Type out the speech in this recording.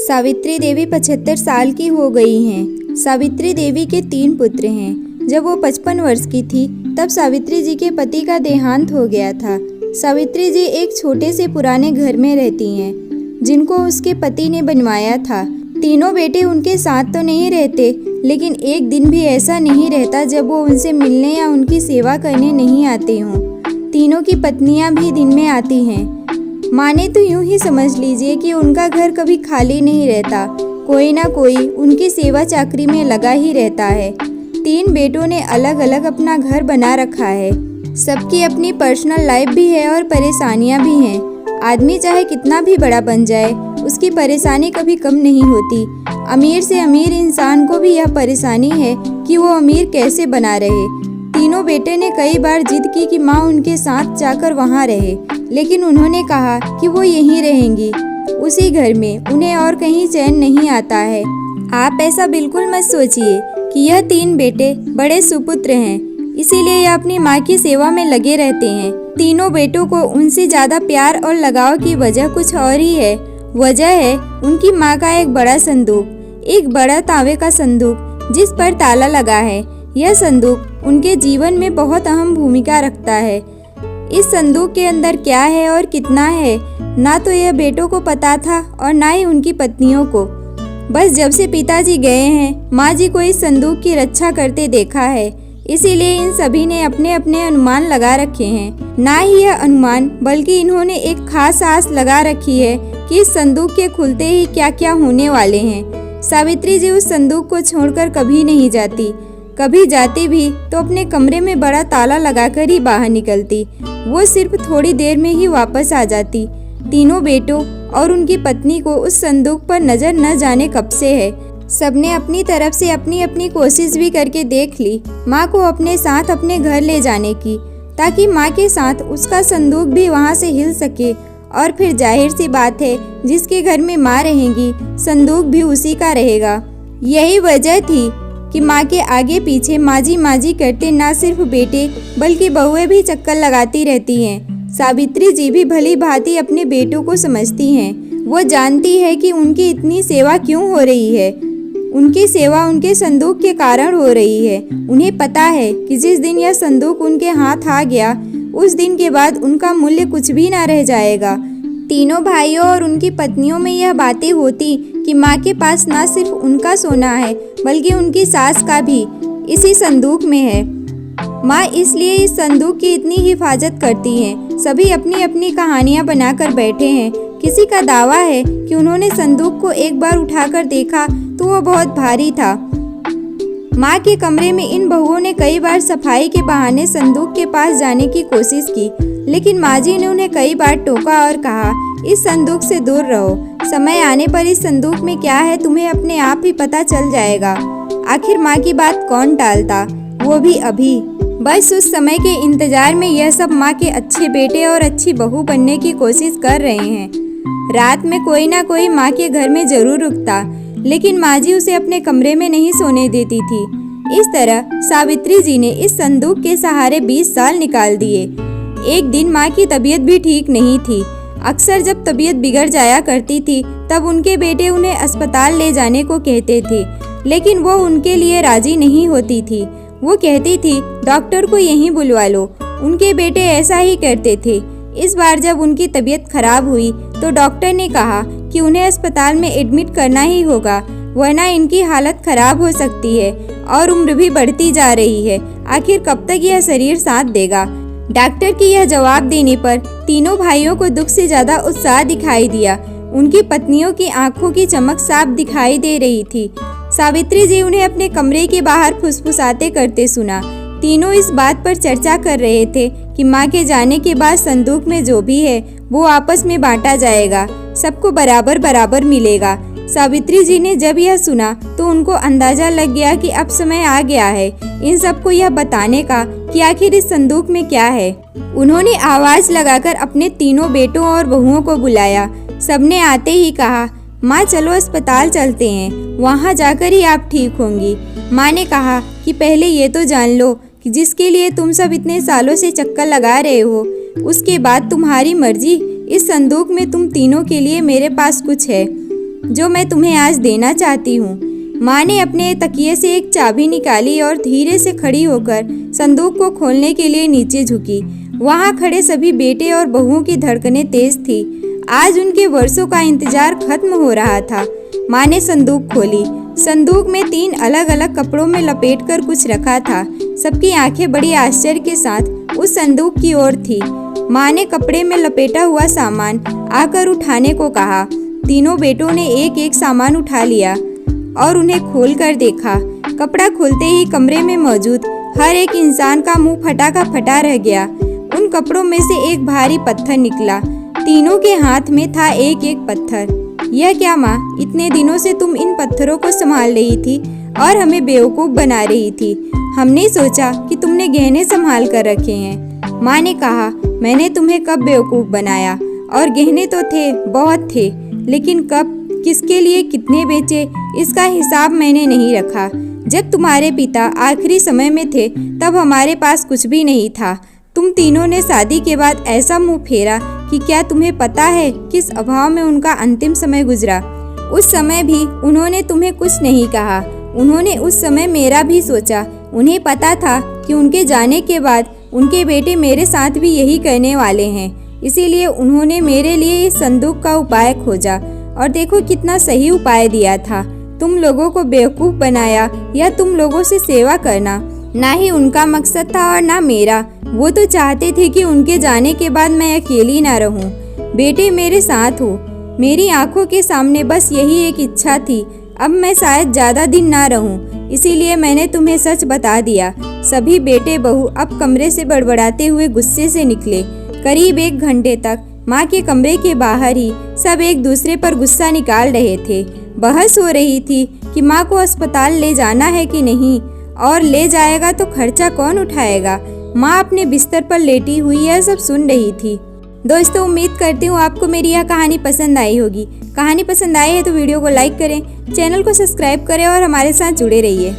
सावित्री देवी 75 साल की हो गई हैं। सावित्री देवी के 3 पुत्र हैं। जब वो 55 वर्ष की थी तब सावित्री जी के पति का देहांत हो गया था। सावित्री जी एक छोटे से पुराने घर में रहती हैं जिनको उसके पति ने बनवाया था। तीनों बेटे उनके साथ तो नहीं रहते, लेकिन एक दिन भी ऐसा नहीं रहता जब वो उनसे मिलने या उनकी सेवा करने नहीं आते हों। तीनों की पत्नियां भी दिन में आती हैं। माने तो यूं ही समझ लीजिए कि उनका घर कभी खाली नहीं रहता, कोई ना कोई उनकी सेवा चाकरी में लगा ही रहता है। 3 बेटों ने अलग अलग अपना घर बना रखा है। सबकी अपनी पर्सनल लाइफ भी है और परेशानियां भी हैं। आदमी चाहे कितना भी बड़ा बन जाए, उसकी परेशानी कभी कम नहीं होती। अमीर से अमीर इंसान को भी यह परेशानी है कि वो अमीर कैसे बना रहे। तीनों बेटे ने कई बार जिद की कि माँ उनके साथ जाकर वहाँ रहे, लेकिन उन्होंने कहा कि वो यहीं रहेंगी, उसी घर में, उन्हें और कहीं चैन नहीं आता है। आप ऐसा बिल्कुल मत सोचिए कि यह 3 बेटे बड़े सुपुत्र हैं, इसीलिए यह अपनी माँ की सेवा में लगे रहते हैं। तीनों बेटों को उनसे ज़्यादा प्यार और लगाव की वजह कुछ और ही है। वजह है उनकी माँ का एक बड़ा संदूक, एक बड़ा तांबे का संदूक जिस पर ताला लगा है। यह संदूक उनके जीवन में बहुत अहम भूमिका रखता है। इस संदूक के अंदर क्या है और कितना है, ना तो यह बेटों को पता था और ना ही उनकी पत्नियों को। बस जब से पिताजी गए हैं, माँ जी को इस संदूक की रक्षा करते देखा है, इसीलिए इन सभी ने अपने अपने अनुमान लगा रखे हैं। ना ही यह अनुमान, बल्कि इन्होंने एक खास आस लगा रखी है कि इस संदूक के खुलते ही क्या क्या होने वाले हैं। सावित्री जी उस संदूक को छोड़कर कभी नहीं जाती। कभी जाती भी तो अपने कमरे में बड़ा ताला लगाकर ही बाहर निकलती। वो सिर्फ थोड़ी देर में ही वापस आ जाती। तीनों बेटों और उनकी पत्नी को उस संदूक पर नजर न जाने कब से है। सबने अपनी तरफ से अपनी अपनी कोशिश भी करके देख ली माँ को अपने साथ अपने घर ले जाने की, ताकि माँ के साथ उसका संदूक भी वहाँ से हिल सके। और फिर जाहिर सी बात है, जिसके घर में माँ रहेंगी, संदूक भी उसी का रहेगा। यही वजह थी कि माँ के आगे पीछे माजी करते ना सिर्फ बेटे बल्कि बहुएं भी चक्कर लगाती रहती हैं। सावित्री जी भी भली भांति अपने बेटों को समझती हैं। वो जानती है कि उनकी इतनी सेवा क्यों हो रही है। उनकी सेवा उनके संदूक के कारण हो रही है। उन्हें पता है कि जिस दिन यह संदूक उनके हाथ आ गया, उस दिन के बाद उनका मूल्य कुछ भी ना रह जाएगा। तीनों भाइयों और उनकी पत्नियों में यह बातें होती कि माँ के पास ना सिर्फ उनका सोना है, बल्कि उनकी सास का भी इसी संदूक में है। माँ इसलिए इस संदूक की इतनी हिफाजत करती हैं। सभी अपनी अपनी कहानियाँ बनाकर बैठे हैं। किसी का दावा है कि उन्होंने संदूक को एक बार उठाकर देखा तो वो बहुत भारी था। माँ के कमरे में इन बहुओं ने कई बार सफाई के बहाने संदूक के पास जाने की कोशिश की, लेकिन माँ जी ने उन्हें कई बार टोका और कहा, इस संदूक से दूर रहो। समय आने पर इस संदूक में क्या है तुम्हें अपने आप ही पता चल जाएगा। आखिर माँ की बात कौन टालता, वो भी अभी। बस उस समय के इंतजार में यह सब माँ के अच्छे बेटे और अच्छी बहू बनने की कोशिश कर रहे हैं। रात में कोई ना कोई माँ के घर में जरूर रुकता, लेकिन माँ जी उसे अपने कमरे में नहीं सोने देती थी। इस तरह सावित्री जी ने इस संदूक के सहारे 20 साल निकाल दिए। एक दिन माँ की तबीयत भी ठीक नहीं थी। अक्सर जब तबीयत बिगड़ जाया करती थी तब उनके बेटे उन्हें अस्पताल ले जाने को कहते थे, लेकिन वो उनके लिए राजी नहीं होती थी। वो कहती थी, डॉक्टर को यहीं बुलवा लो। उनके बेटे ऐसा ही करते थे। इस बार जब उनकी तबीयत खराब हुई तो डॉक्टर ने कहा कि उन्हें अस्पताल में एडमिट करना ही होगा, वरना इनकी हालत खराब हो सकती है और उम्र भी बढ़ती जा रही है। आखिर कब तक यह शरीर साथ देगा। डॉक्टर की यह जवाब देने पर तीनों भाइयों को दुख से ज्यादा उत्साह दिखाई दिया। उनकी पत्नियों की आंखों की चमक साफ दिखाई दे रही थी। सावित्री जी उन्हें अपने कमरे के बाहर फुसफुसाते करते सुना। तीनों इस बात पर चर्चा कर रहे थे कि माँ के जाने के बाद संदूक में जो भी है वो आपस में बांटा जाएगा, सबको बराबर बराबर मिलेगा। सावित्री जी ने जब यह सुना तो उनको अंदाजा लग गया कि अब समय आ गया है इन सबको यह बताने का कि आखिर इस संदूक में क्या है। उन्होंने आवाज लगाकर अपने तीनों बेटों और बहुओं को बुलाया। सबने आते ही कहा, माँ चलो अस्पताल चलते हैं, वहाँ जाकर ही आप ठीक होंगी। माँ ने कहा कि पहले ये तो जान लो कि जिसके लिए तुम सब इतने सालों से चक्कर लगा रहे हो, उसके बाद तुम्हारी मर्जी। इस संदूक में तुम तीनों के लिए मेरे पास कुछ है। जो मैं तुम्हें आज देना चाहती हूँ। माँ ने अपने तकिए से एक चाबी निकाली और धीरे से खड़ी होकर संदूक को खोलने के लिए नीचे झुकी। वहाँ खड़े सभी बेटे और बहुओं की धड़कनें तेज थी। आज उनके वर्षों का इंतजार खत्म हो रहा था। माँ ने संदूक खोली। संदूक में 3 अलग अलग कपड़ों में लपेटकर कुछ रखा था। सबकी आंखें बड़ी आश्चर्य के साथ उस संदूक की ओर थी। माँ ने कपड़े में लपेटा हुआ सामान आकर उठाने को कहा। तीनों बेटों ने एक एक सामान उठा लिया और उन्हें खोल कर देखा। कपड़ा खोलते ही कमरे में मौजूद हर एक इंसान का मुंह फटा का फटा रह गया। उन कपड़ों में से एक भारी पत्थर निकला। तीनों के हाथ में था एक एक पत्थर। यह क्या माँ, इतने दिनों से तुम इन पत्थरों को संभाल रही थी और हमें बेवकूफ़ बना रही थी। हमने सोचा कि तुमने गहने संभाल कर रखे हैं। माँ ने कहा, मैंने तुम्हें कब बेवकूफ़ बनाया? और गहने तो थे, बहुत थे, लेकिन कब, किसके लिए, कितने बेचे, इसका हिसाब मैंने नहीं रखा। जब तुम्हारे पिता आखिरी समय में थे तब हमारे पास कुछ भी नहीं था। तुम तीनों ने शादी के बाद ऐसा मुंह फेरा कि क्या तुम्हें पता है किस अभाव में उनका अंतिम समय गुजरा। उस समय भी उन्होंने तुम्हें कुछ नहीं कहा। उन्होंने उस समय मेरा भी सोचा। उन्हें पता था कि उनके जाने के बाद उनके बेटे मेरे साथ भी यही करने वाले हैं। इसीलिए उन्होंने मेरे लिए इस संदूक का उपाय खोजा और देखो कितना सही उपाय दिया था। तुम लोगों को बेवकूफ़ बनाया या तुम लोगों से सेवा करना ना ही उनका मकसद था और ना मेरा। वो तो चाहते थे कि उनके जाने के बाद मैं अकेली ना रहूं। बेटे मेरे साथ हो। मेरी आंखों के सामने बस यही एक इच्छा थी। अब मैं शायद ज़्यादा दिन ना रहूं, इसीलिए मैंने तुम्हें सच बता दिया। सभी बेटे बहू अब कमरे से बड़बड़ाते हुए गुस्से से निकले। करीब 1 घंटे तक माँ के कमरे के बाहर ही सब एक दूसरे पर गुस्सा निकाल रहे थे। बहस हो रही थी कि माँ को अस्पताल ले जाना है कि नहीं, और ले जाएगा तो खर्चा कौन उठाएगा। माँ अपने बिस्तर पर लेटी हुई यह सब सुन रही थी। दोस्तों, उम्मीद करती हूँ आपको मेरी यह कहानी पसंद आई होगी। कहानी पसंद आई है तो वीडियो को लाइक करें, चैनल को सब्सक्राइब करें और हमारे साथ जुड़े रहिए।